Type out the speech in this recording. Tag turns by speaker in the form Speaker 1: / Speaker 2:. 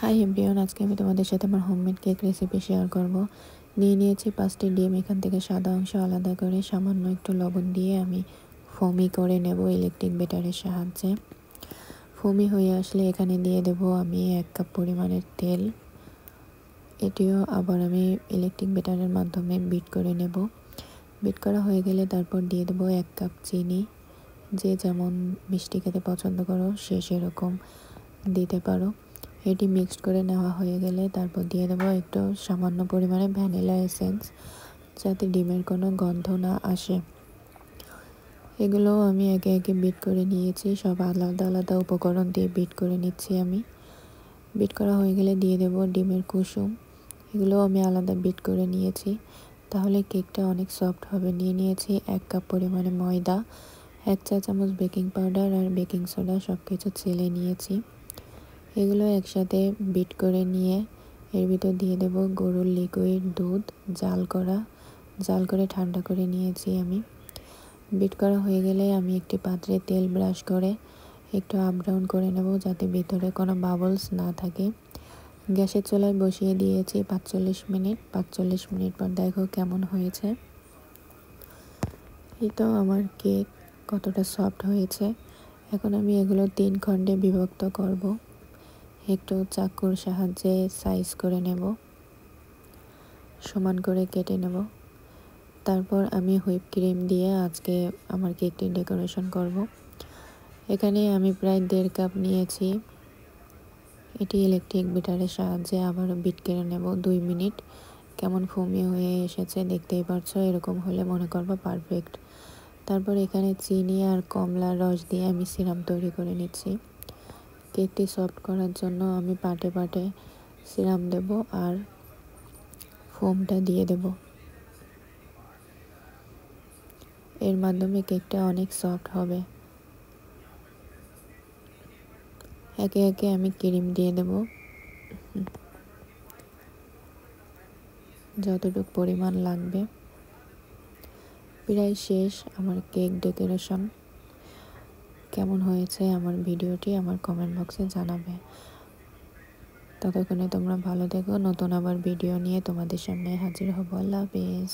Speaker 1: Hi everyone, আজকে আমি তোমাদের সাথে আমার হোমমেড কেক রেসিপি শেয়ার করব। নিয়েছি 5টি ডিম। এখান থেকে সাদা অংশ আলাদা করে সামান্য একটু লবণ দিয়ে আমি ফোমি করে নেব ইলেকট্রিক ব্যাটারের সাহায্যে। ফোমি হয়ে আসলে এখানে দিয়ে দেব আমি 1 কাপ পরিমাণের তেল। এটিও আবার আমি ইলেকট্রিক ব্যাটারের মাধ্যমে বিট করে নেব। বিট করা হয়ে গেলে তারপর দিয়ে দেব 1 কাপ চিনি। যে যেমন মিষ্টি খেতে পছন্দ করো সে সেরকম দিতে পারো। এটি মিক্সড করে নেওয়া হয়ে গেলে তারপর দিয়ে দেবো একটু সামান্য পরিমাণে ভ্যানিলা এসেন্স, যাতে ডিমের কোনো গন্ধ না আসে। এগুলোও আমি একে একে বিট করে নিয়েছি। সব আলাদা আলাদা উপকরণ দিয়ে বিট করে নিচ্ছি আমি। বিট করা হয়ে গেলে দিয়ে দেবো ডিমের কুসুম। এগুলোও আমি আলাদা বিট করে নিয়েছি, তাহলে কেকটা অনেক সফট হবে। নিয়েছি 1 কাপ পরিমাণে ময়দা, 1 চা চামচ বেকিং পাউডার আর বেকিং সোডা, সব কিছু চেলে নিয়েছি। এগুলো একসাথে বিট করে নিয়ে এর ভিতর দিয়ে দেব গরুর লিকুইড দুধ, জাল করে ঠান্ডা করে নিয়েছি আমি। বিট করা হয়ে গেলে আমি একটি পাত্রে তেল ব্রাশ করে একটু আপ ডাউন করে নেব, যাতে ভিতরে কোনো বাবলস না থাকে। গ্যাসের চুলায় বসিয়ে দিয়েছি 45 মিনিট। 45 মিনিট পর দেখো কেমন হয়েছে। এই তো আমার কেক কতটা সফট হয়েছে। এখন আমি এগুলো 3 খণ্ডে বিভক্ত করব। একটু চাকুর সাহায্যে সাইজ করে নেব, সমান করে কেটে নেব। তারপর আমি হুইপ ক্রিম দিয়ে আজকে আমার কেকটি ডেকোরেশন করব। এখানে আমি প্রায় 1.5 কাপ নিয়েছি। এটি ইলেকট্রিক বিটারের সাহায্যে আবারও বিট করে নেব 2 মিনিট। কেমন ফোমি হয়ে এসেছে দেখতেই পারছো। এরকম হলে মনে করবো পারফেক্ট। তারপর এখানে চিনি আর কমলার রস দিয়ে আমি সিরাপ তৈরি করে নিচ্ছি। কেকটি সফট করার জন্য আমি পাটে পাটে সিরাপ দেব আর ফোমটা দিয়ে দেব। এর মাধ্যমে কেকটা অনেক সফট হবে। একে একে আমি ক্রিম দিয়ে দেব যতটুকু পরিমাণ লাগবে। প্রায় শেষ আমার কেক ডেকোরেশন। কেমন হয়েছে আমার ভিডিওটি আমার কমেন্ট বক্সে জানাবে। ততক্ষণে তোমরা ভালো থেকো। নতুন আবার ভিডিও নিয়ে তোমাদের সামনে হাজির হব। আল্লাহ হাফেজ।